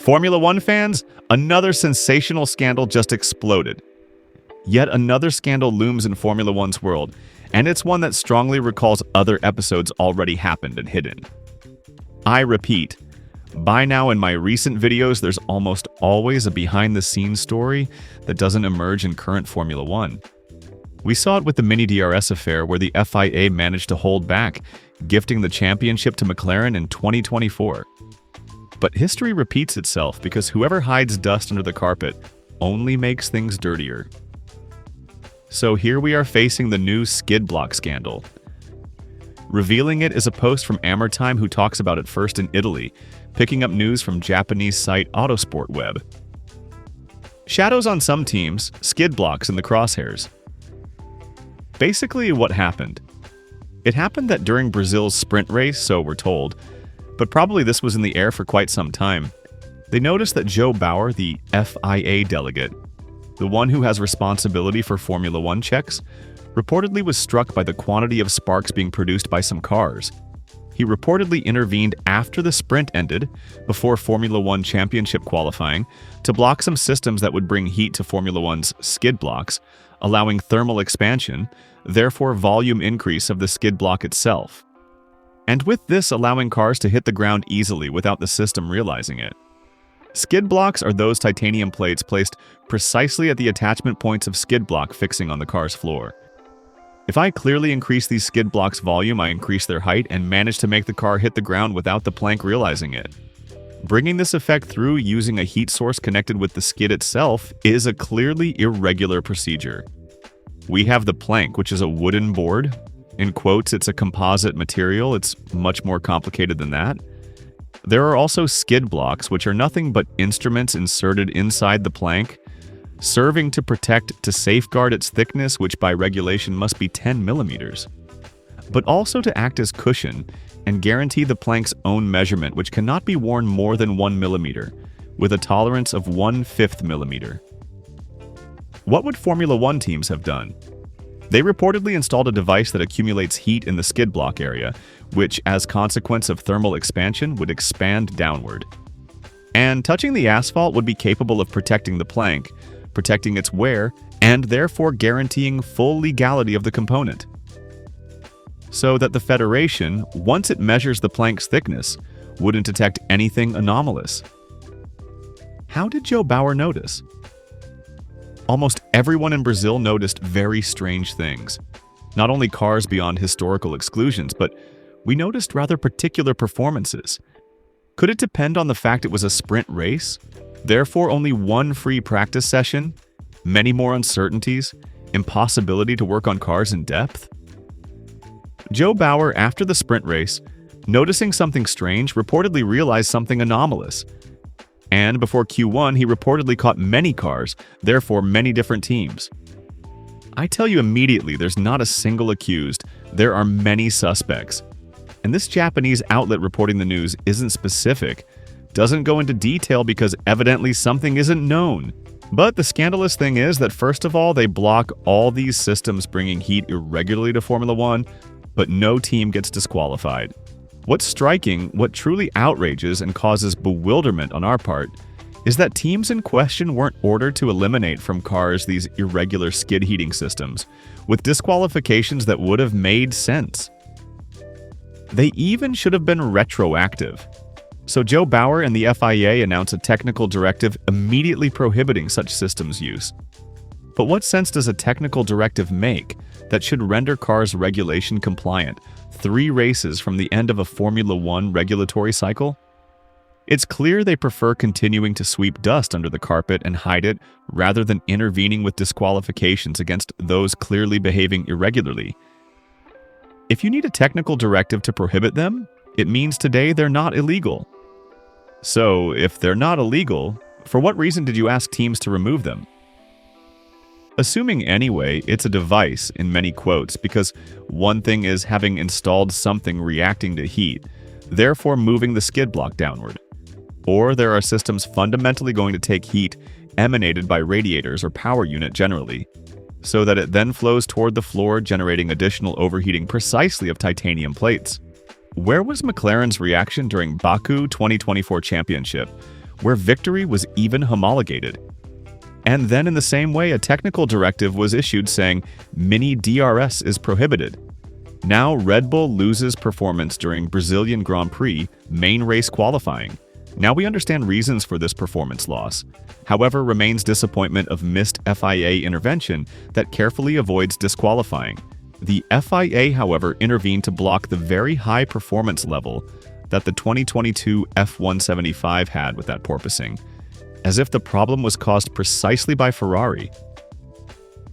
Formula One fans, another sensational scandal just exploded. Yet another scandal looms in Formula One's world, and it's one that strongly recalls other episodes already happened and hidden. I repeat, by now in my recent videos, there's almost always a behind-the-scenes story that doesn't emerge in current Formula One. We saw it with the Mini DRS affair where the FIA managed to hold back, gifting the championship to McLaren in 2024. But history repeats itself because whoever hides dust under the carpet only makes things dirtier. So here we are facing the new skid block scandal. Revealing it is a post from Amertime who talks about it first in Italy, picking up news from Japanese site Autosport Web. Shadows on some teams, skid blocks in the crosshairs. Basically, what happened? It happened that during Brazil's sprint race, so we're told, but probably this was in the air for quite some time, they noticed that Joe Bauer, the FIA delegate, the one who has responsibility for Formula One checks, reportedly was struck by the quantity of sparks being produced by some cars. He reportedly intervened after the sprint ended, before Formula One championship qualifying, to block some systems that would bring heat to Formula One's skid blocks, allowing thermal expansion, therefore volume increase of the skid block itself. And with this allowing cars to hit the ground easily without the system realizing it. Skid blocks are those titanium plates placed precisely at the attachment points of skid block fixing on the car's floor. If I clearly increase these skid blocks' volume, I increase their height and manage to make the car hit the ground without the plank realizing it. Bringing this effect through using a heat source connected with the skid itself is a clearly irregular procedure. We have the plank, which is a wooden board. In quotes, it's a composite material. It's much more complicated than that. There are also skid blocks, which are nothing but instruments inserted inside the plank, serving to protect to safeguard its thickness, which by regulation must be 10 millimeters, but also to act as cushion and guarantee the plank's own measurement, which cannot be worn more than 1 millimeter, with a tolerance of 1/5 millimeter. What would Formula One teams have done? They reportedly installed a device that accumulates heat in the skid block area, which, as consequence of thermal expansion, would expand downward. And touching the asphalt would be capable of protecting the plank, protecting its wear, and therefore guaranteeing full legality of the component. So that the Federation, once it measures the plank's thickness, wouldn't detect anything anomalous. How did Joe Bauer notice? Almost everyone in Brazil noticed very strange things. Not only cars beyond historical exclusions, but we noticed rather particular performances. Could it depend on the fact it was a sprint race? Therefore, only one free practice session? Many more uncertainties? Impossibility to work on cars in depth? Joe Bauer, after the sprint race, noticing something strange, reportedly realized something anomalous. And before Q1, he reportedly caught many cars, therefore many different teams. I tell you immediately, there's not a single accused. There are many suspects. And this Japanese outlet reporting the news isn't specific, doesn't go into detail because evidently something isn't known. But the scandalous thing is that first of all, they block all these systems bringing heat irregularly to Formula One, but no team gets disqualified. What's striking, what truly outrages and causes bewilderment on our part, is that teams in question weren't ordered to eliminate from cars these irregular skid heating systems, with disqualifications that would have made sense. They even should have been retroactive. So Joe Bauer and the FIA announced a technical directive immediately prohibiting such systems use. But what sense does a technical directive make that should render cars regulation compliant 3 races from the end of a Formula One regulatory cycle? It's clear they prefer continuing to sweep dust under the carpet and hide it rather than intervening with disqualifications against those clearly behaving irregularly. If you need a technical directive to prohibit them, it means today they're not illegal. So, if they're not illegal, for what reason did you ask teams to remove them? Assuming anyway, it's a device in many quotes because one thing is having installed something reacting to heat, therefore moving the skid block downward. Or there are systems fundamentally going to take heat emanated by radiators or power unit generally, so that it then flows toward the floor generating additional overheating precisely of titanium plates. Where was McLaren's reaction during Baku 2024 championship, where victory was even homologated. And then in the same way, a technical directive was issued saying mini DRS is prohibited. Now Red Bull loses performance during Brazilian Grand Prix main race qualifying. Now we understand reasons for this performance loss. However, remains disappointment of missed FIA intervention that carefully avoids disqualifying. The FIA, however, intervened to block the very high performance level that the 2022 F175 had with that porpoising, as if the problem was caused precisely by Ferrari.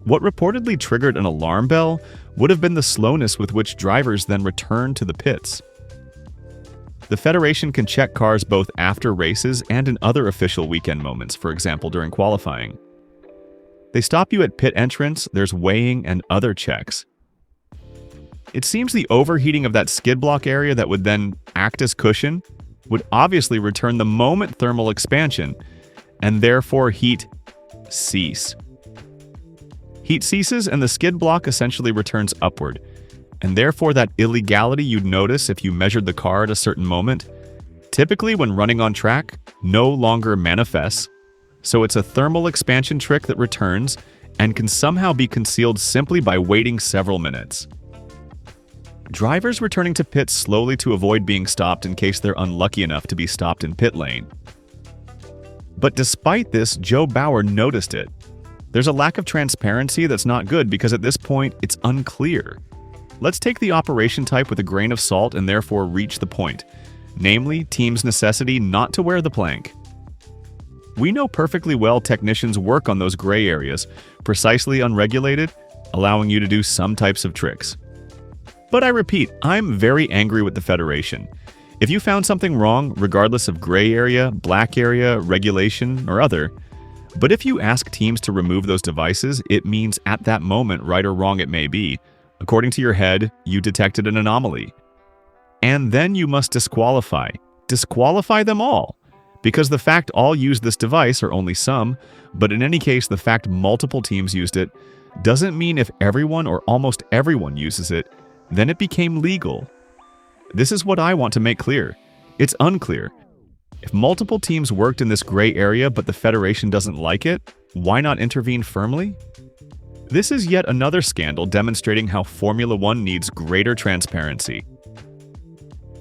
What reportedly triggered an alarm bell would have been the slowness with which drivers then returned to the pits. The Federation can check cars both after races and in other official weekend moments, for example during qualifying. They stop you at pit entrance, there's weighing and other checks. It seems the overheating of that skid block area that would then act as cushion would obviously return the moment thermal expansion, and therefore heat cease. Heat ceases and the skid block essentially returns upward, and therefore that illegality you'd notice if you measured the car at a certain moment, typically when running on track, no longer manifests, so it's a thermal expansion trick that returns and can somehow be concealed simply by waiting several minutes. Drivers returning to pits slowly to avoid being stopped in case they're unlucky enough to be stopped in pit lane. But despite this, Joe Bauer noticed it. There's a lack of transparency that's not good because at this point, it's unclear. Let's take the operation type with a grain of salt and therefore reach the point, namely, team's necessity not to wear the plank. We know perfectly well technicians work on those gray areas, precisely unregulated, allowing you to do some types of tricks. But I repeat, I'm very angry with the Federation. If you found something wrong, regardless of gray area, black area, regulation, or other, but if you ask teams to remove those devices, it means at that moment, right or wrong it may be, according to your head, you detected an anomaly. And then you must disqualify. Disqualify them all. Because the fact all used this device, or only some, but in any case the fact multiple teams used it, doesn't mean if everyone or almost everyone uses it, then it became legal. This is what I want to make clear. It's unclear. If multiple teams worked in this gray area but the Federation doesn't like it, why not intervene firmly? This is yet another scandal demonstrating how Formula One needs greater transparency.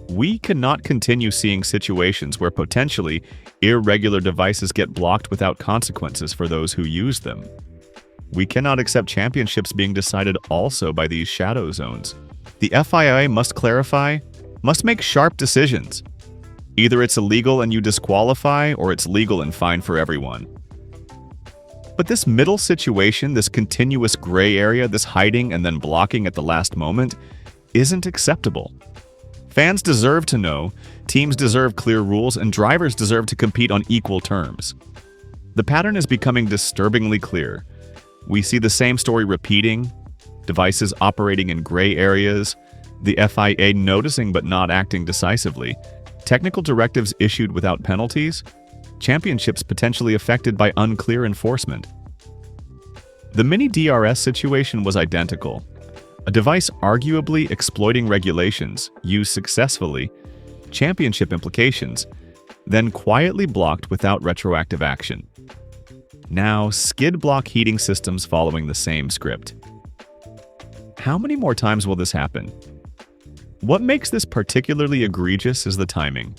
We cannot continue seeing situations where potentially irregular devices get blocked without consequences for those who use them. We cannot accept championships being decided also by these shadow zones. The FIA must clarify, must make sharp decisions. Either it's illegal and you disqualify, or it's legal and fine for everyone. But this middle situation, this continuous gray area, this hiding and then blocking at the last moment, isn't acceptable. Fans deserve to know, teams deserve clear rules, and drivers deserve to compete on equal terms. The pattern is becoming disturbingly clear. We see the same story repeating, devices operating in gray areas, the FIA noticing but not acting decisively, technical directives issued without penalties, championships potentially affected by unclear enforcement. The mini DRS situation was identical. A device arguably exploiting regulations, used successfully, championship implications, then quietly blocked without retroactive action. Now, skid block heating systems following the same script. How many more times will this happen? What makes this particularly egregious is the timing.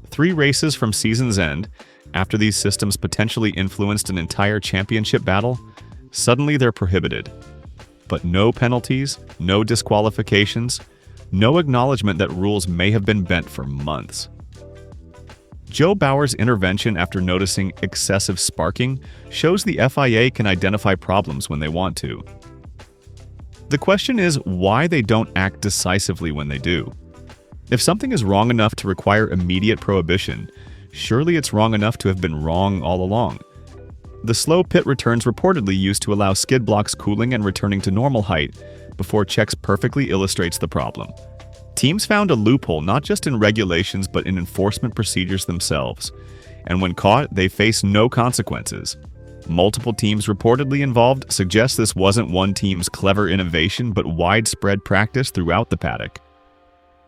3 races from season's end, after these systems potentially influenced an entire championship battle, suddenly they're prohibited. But no penalties, no disqualifications, no acknowledgement that rules may have been bent for months. Joe Bauer's intervention after noticing excessive sparking shows the FIA can identify problems when they want to. The question is why they don't act decisively when they do. If something is wrong enough to require immediate prohibition, surely it's wrong enough to have been wrong all along. The slow pit returns reportedly used to allow skid blocks cooling and returning to normal height before checks perfectly illustrates the problem. Teams found a loophole not just in regulations but in enforcement procedures themselves, and when caught, they face no consequences. Multiple teams reportedly involved suggest this wasn't one team's clever innovation but widespread practice throughout the paddock.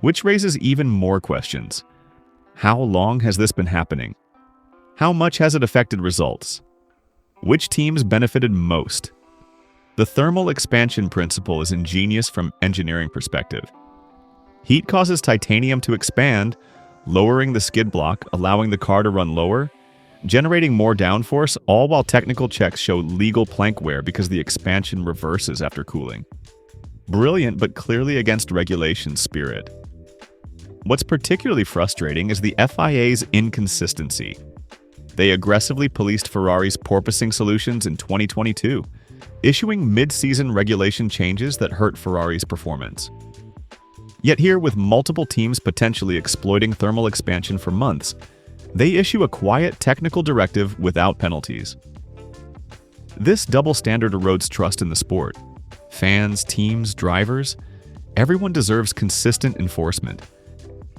Which raises even more questions. How long has this been happening? How much has it affected results? Which teams benefited most? The thermal expansion principle is ingenious from engineering perspective. Heat causes titanium to expand, lowering the skid block, allowing the car to run lower, generating more downforce, all while technical checks show legal plank wear because the expansion reverses after cooling. Brilliant, but clearly against regulation spirit. What's particularly frustrating is the FIA's inconsistency. They aggressively policed Ferrari's porpoising solutions in 2022, issuing mid-season regulation changes that hurt Ferrari's performance. Yet here, with multiple teams potentially exploiting thermal expansion for months, they issue a quiet technical directive without penalties. This double standard erodes trust in the sport. Fans, teams, drivers, everyone deserves consistent enforcement.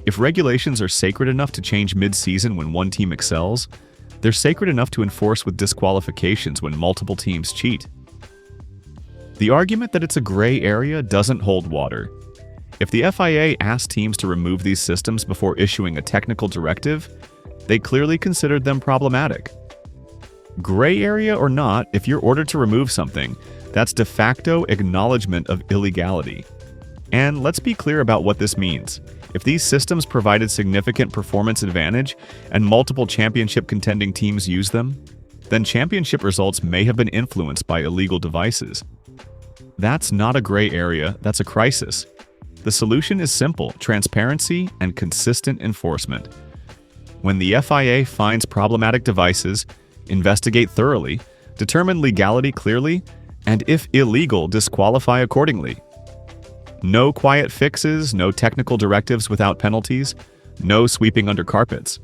If regulations are sacred enough to change mid-season when one team excels, they're sacred enough to enforce with disqualifications when multiple teams cheat. The argument that it's a gray area doesn't hold water. If the FIA asked teams to remove these systems before issuing a technical directive, they clearly considered them problematic. Gray area or not, if you're ordered to remove something, that's de facto acknowledgement of illegality. And let's be clear about what this means. If these systems provided significant performance advantage and multiple championship contending teams use them, then championship results may have been influenced by illegal devices. That's not a gray area, that's a crisis. The solution is simple: transparency and consistent enforcement. When the FIA finds problematic devices, investigate thoroughly, determine legality clearly, and if illegal, disqualify accordingly. No quiet fixes, no technical directives without penalties, no sweeping under carpets.